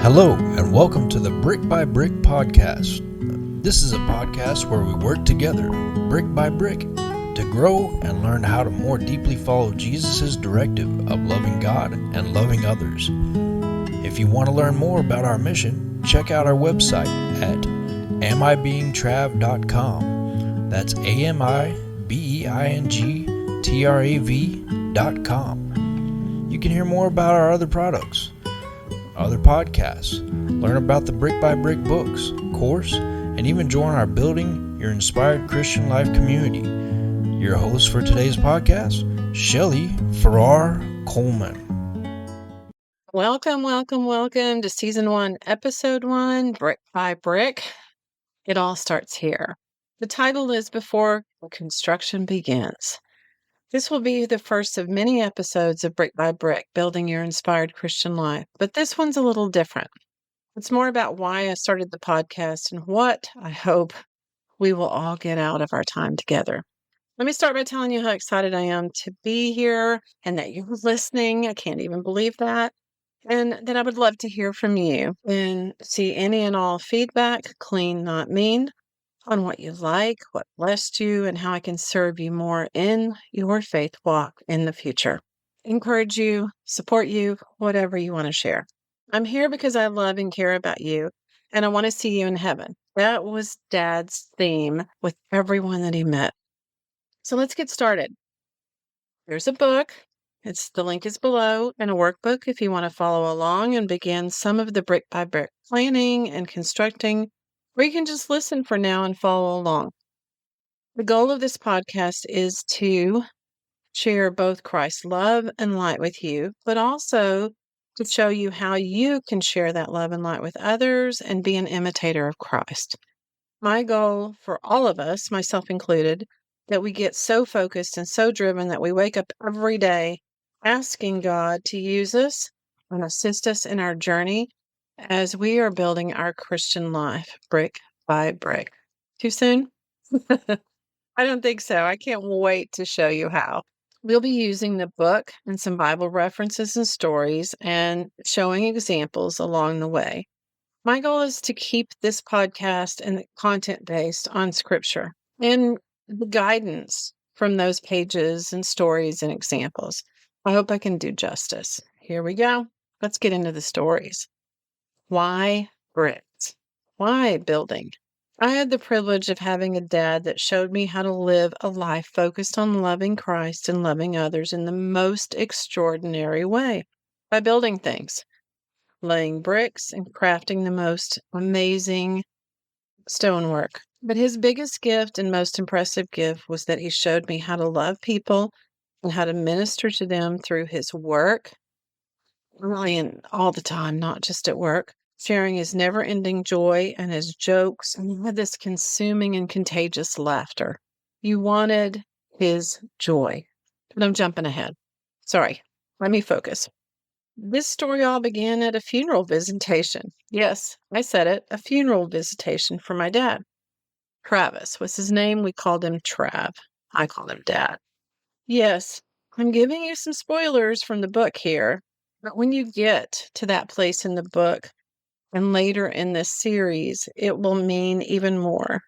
Hello, and welcome to the Brick by Brick podcast. This is a podcast where we work together, brick by brick, to grow and learn how to more deeply follow Jesus' directive of loving God and loving others. If you want to learn more about our mission, check out our website at amibeintrav.com. That's amibeintrav.com. You can hear more about our other products, other podcasts, learn about the Brick by Brick books, course, and even join our Building Your Inspired Christian Life community. Your host for today's podcast, Shelly Farrar Coleman. Welcome to Season 1, Episode 1, Brick by Brick. It all starts here. The title is Before Construction Begins. This will be the first of many episodes of Brick by Brick, Building Your Inspired Christian Life, but this one's a little different. It's more about why I started the podcast and what I hope we will all get out of our time together. Let me start by telling you how excited I am to be here and that you're listening. I can't even believe that. And that I would love to hear from you and see any and all feedback, clean, not mean, on what you like, what blessed you, and how I can serve you more in your faith walk in the future. Encourage you, support you, whatever you want to share. I'm here because I love and care about you, and I want to see you in heaven. That was Dad's theme with everyone that he met. So let's get started. There's a book. The link is below, and a workbook if you want to follow along and begin some of the brick by brick planning and constructing, or you can just listen for now and follow along. The goal of this podcast is to share both Christ's love and light with you, but also to show you how you can share that love and light with others and be an imitator of Christ. My goal for all of us, myself included, that we get so focused and so driven that we wake up every day asking God to use us and assist us in our journey as we are building our Christian life brick by brick. Too soon? I don't think so. I can't wait to show you how. We'll be using the book and some Bible references and stories and showing examples along the way. My goal is to keep this podcast and the content based on Scripture and the guidance from those pages and stories and examples. I hope I can do justice. Here we go. Let's get into the stories. Why bricks? Why building? I had the privilege of having a dad that showed me how to live a life focused on loving Christ and loving others in the most extraordinary way by building things, laying bricks and crafting the most amazing stonework. But his biggest gift and most impressive gift was that he showed me how to love people and how to minister to them through his work, really and all the time, not just at work, sharing his never-ending joy and his jokes. And he had this consuming and contagious laughter. You wanted his joy. But I'm jumping ahead. Sorry. Let me focus. This story all began at a funeral visitation. Yes, I said it, a funeral visitation for my dad. Travis was his name. We called him Trav. I called him Dad. Yes, I'm giving you some spoilers from the book here, but when you get to that place in the book and later in this series, it will mean even more.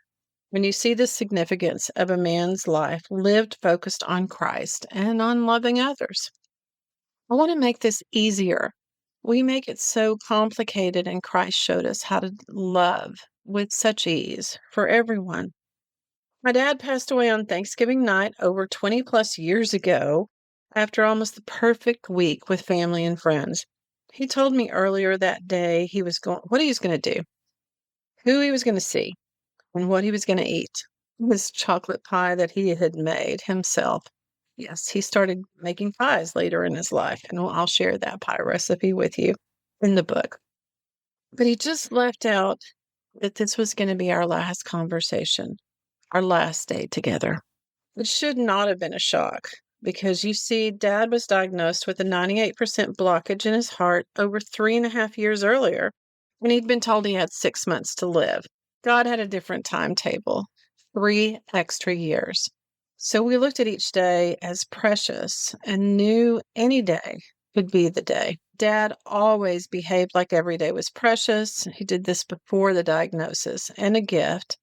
When you see the significance of a man's life lived focused on Christ and on loving others. I want to make this easier. We make it so complicated, and Christ showed us how to love with such ease for everyone. My dad passed away on Thanksgiving night over 20 plus years ago after almost the perfect week with family and friends. He told me earlier that day what he was going to do, who he was going to see, and what he was going to eat. This chocolate pie that he had made himself. Yes, he started making pies later in his life, and I'll share that pie recipe with you in the book. But he just left out that this was going to be our last conversation, our last day together. It should not have been a shock because you see, Dad was diagnosed with a 98% blockage in his heart over 3.5 years earlier, and he'd been told he had 6 months to live. God had a different timetable, 3 extra years. So we looked at each day as precious and knew any day could be the day. Dad always behaved like every day was precious. He did this before the diagnosis and a gift,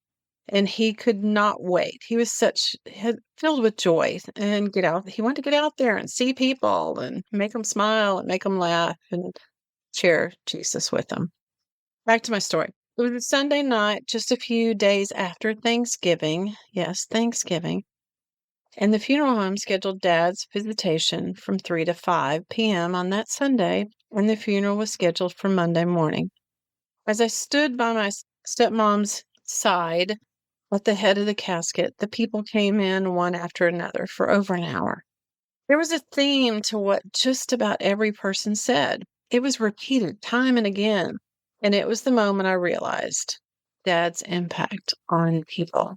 and he could not wait. He was filled with joy and get out. He wanted to get out there and see people and make them smile and make them laugh and share Jesus with them. Back to my story. It was a Sunday night, just a few days after Thanksgiving. Yes, Thanksgiving. And the funeral home scheduled Dad's visitation from 3 to 5 p.m. on that Sunday, and the funeral was scheduled for Monday morning. As I stood by my stepmom's side at the head of the casket, the people came in one after another for over an hour. There was a theme to what just about every person said. It was repeated time and again, and it was the moment I realized Dad's impact on people.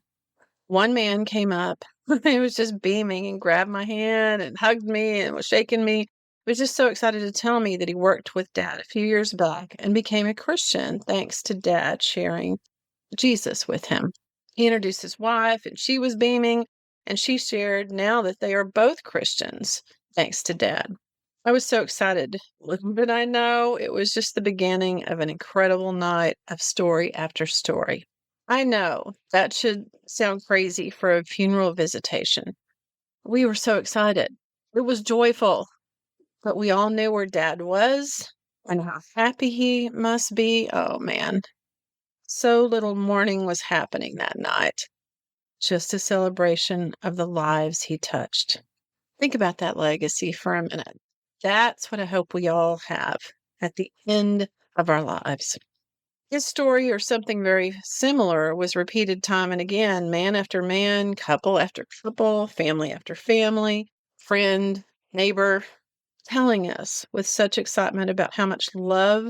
One man came up. He was just beaming and grabbed my hand and hugged me and was shaking me. He was just so excited to tell me that he worked with Dad a few years back and became a Christian thanks to Dad sharing Jesus with him. He introduced his wife, and she was beaming, and she shared now that they are both Christians thanks to Dad. I was so excited. Little did I know it was just the beginning of an incredible night of story after story. I know that should sound crazy for a funeral visitation. We were so excited. It was joyful, but we all knew where Dad was and how happy he must be. Oh, man. So little mourning was happening that night. Just a celebration of the lives he touched. Think about that legacy for a minute. That's what I hope we all have at the end of our lives. His story, or something very similar, was repeated time and again, man after man, couple after couple, family after family, friend, neighbor, telling us with such excitement about how much love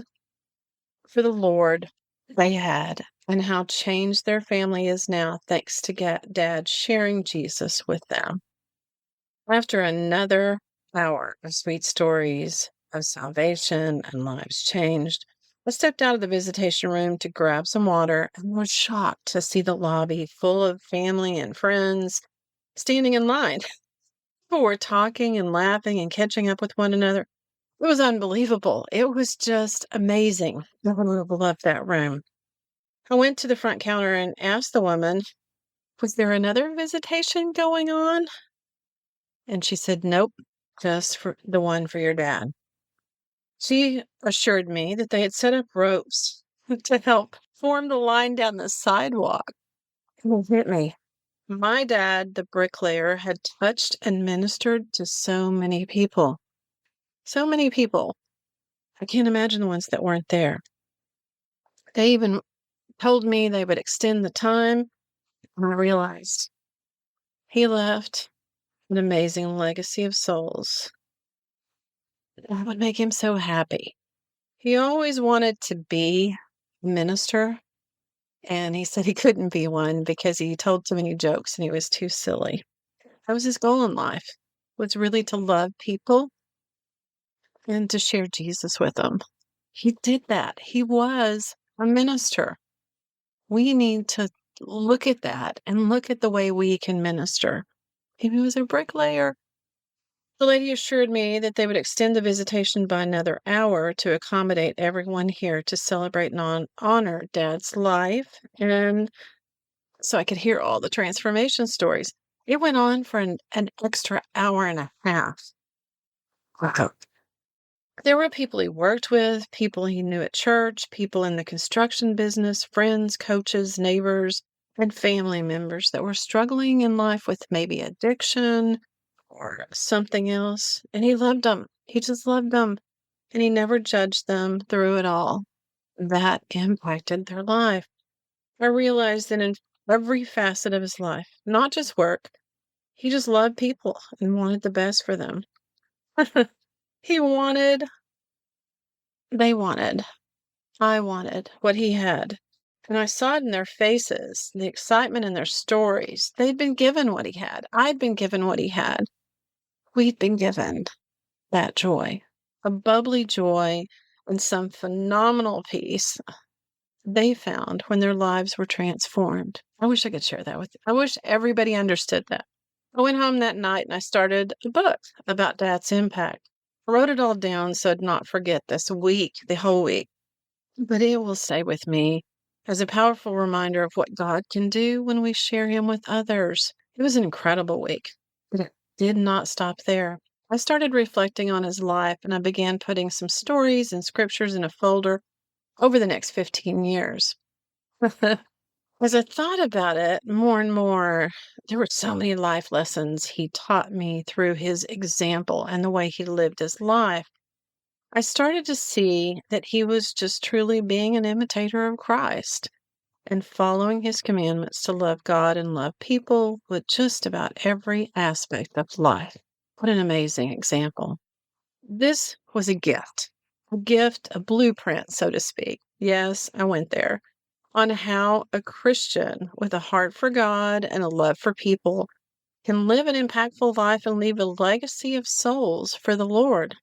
for the Lord they had and how changed their family is now thanks to Dad sharing Jesus with them. After another hour of sweet stories of salvation and lives changed, I stepped out of the visitation room to grab some water and was shocked to see the lobby full of family and friends standing in line. People were talking and laughing and catching up with one another. It was unbelievable. It was just amazing. I would have loved that room. I went to the front counter and asked the woman, was there another visitation going on? And she said, nope, just for the one for your dad. She assured me that they had set up ropes to help form the line down the sidewalk. It hit me. My dad, the bricklayer, had touched and ministered to so many people. So many people. I can't imagine the ones that weren't there. They even told me they would extend the time, and I realized he left an amazing legacy of souls. That would make him so happy. He always wanted to be a minister, and he said he couldn't be one because he told too many jokes and he was too silly. That was his goal in life, was really to love people and to share Jesus with them. He did that. He was a minister. We need to look at that and look at the way we can minister. He was a bricklayer. The lady assured me that they would extend the visitation by another hour to accommodate everyone here to celebrate and honor Dad's life, and so I could hear all the transformation stories. It went on for an extra hour and a half. Wow. There were people he worked with, people he knew at church, people in the construction business, friends, coaches, neighbors, and family members that were struggling in life with maybe addiction or something else. And he loved them. He just loved them. And he never judged them through it all. That impacted their life. I realized that in every facet of his life, not just work, he just loved people and wanted the best for them. He wanted, they wanted, I wanted what he had. And I saw it in their faces, the excitement in their stories. They'd been given what he had. I'd been given what he had. We'd been given that joy, a bubbly joy and some phenomenal peace they found when their lives were transformed. I wish I could share that with you. I wish everybody understood that. I went home that night and I started a book about Dad's impact. I wrote it all down so I'd not forget this week, the whole week. But it will stay with me as a powerful reminder of what God can do when we share Him with others. It was an incredible week, but it did not stop there. I started reflecting on His life, and I began putting some stories and scriptures in a folder over the next 15 years. As I thought about it more and more, there were so many life lessons He taught me through His example and the way He lived His life. I started to see that He was just truly being an imitator of Christ and following His commandments to love God and love people with just about every aspect of life. What an amazing example. This was a gift, a blueprint, so to speak. Yes, I went there on how a Christian with a heart for God and a love for people can live an impactful life and leave a legacy of souls for the Lord.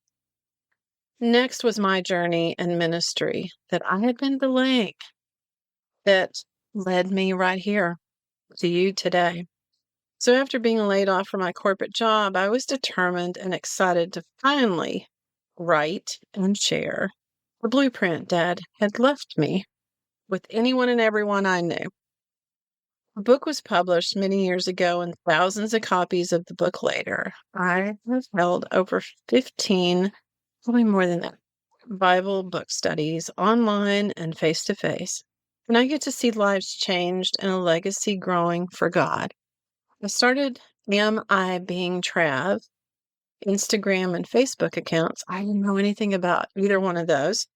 Next was my journey and ministry that I had been delaying that led me right here to you today. So after being laid off from my corporate job, I was determined and excited to finally write and share the blueprint Dad had left me with anyone and everyone I knew. The book was published many years ago and thousands of copies of the book later. I have held over 15, probably more than that, Bible book studies online and face to face. And I get to see lives changed and a legacy growing for God. I started Am I Being Trav, Instagram and Facebook accounts. I didn't know anything about either one of those.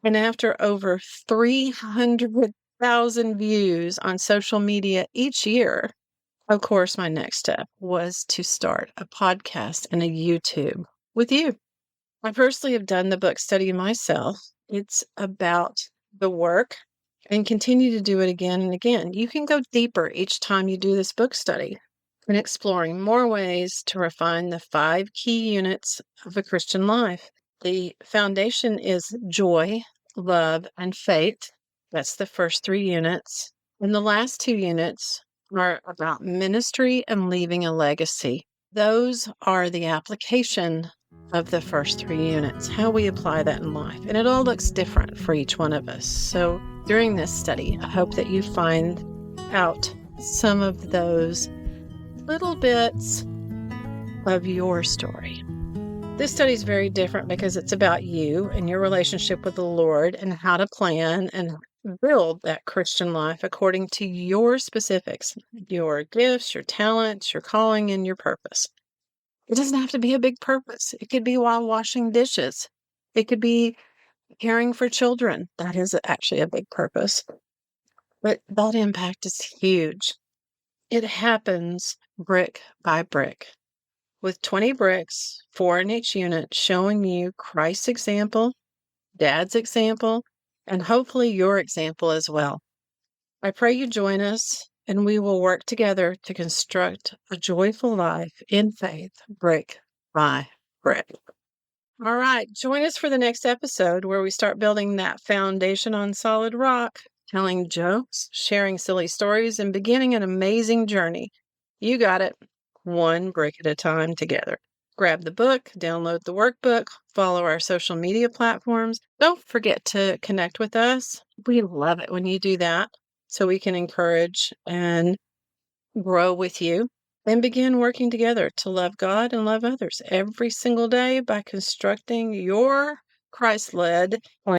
And after over 300,000 views on social media each year, of course, my next step was to start a podcast and a YouTube with you. I personally have done the book study myself. It's about the work and continue to do it again and again. You can go deeper each time you do this book study and exploring more ways to refine the 5 key units of a Christian life. The foundation is joy, love, and faith. That's the first 3 units. And the last 2 units are about ministry and leaving a legacy. Those are the application of the first 3 units, how we apply that in life. And it all looks different for each one of us. So during this study, I hope that you find out some of those little bits of your story. This study is very different because it's about you and your relationship with the Lord and how to plan and build that Christian life according to your specifics, your gifts, your talents, your calling, and your purpose. It doesn't have to be a big purpose. It could be while washing dishes. It could be caring for children. That is actually a big purpose. But that impact is huge. It happens brick by brick, with 20 bricks, 4 in each unit, showing you Christ's example, Dad's example, and hopefully your example as well. I pray you join us, and we will work together to construct a joyful life in faith, brick by brick. All right, join us for the next episode where we start building that foundation on solid rock, telling jokes, sharing silly stories, and beginning an amazing journey. You got it, 1 brick at a time together. Grab the book, download the workbook, follow our social media platforms. Don't forget to connect with us. We love it when you do that so we can encourage and grow with you and begin working together to love God and love others every single day by constructing your Christ-led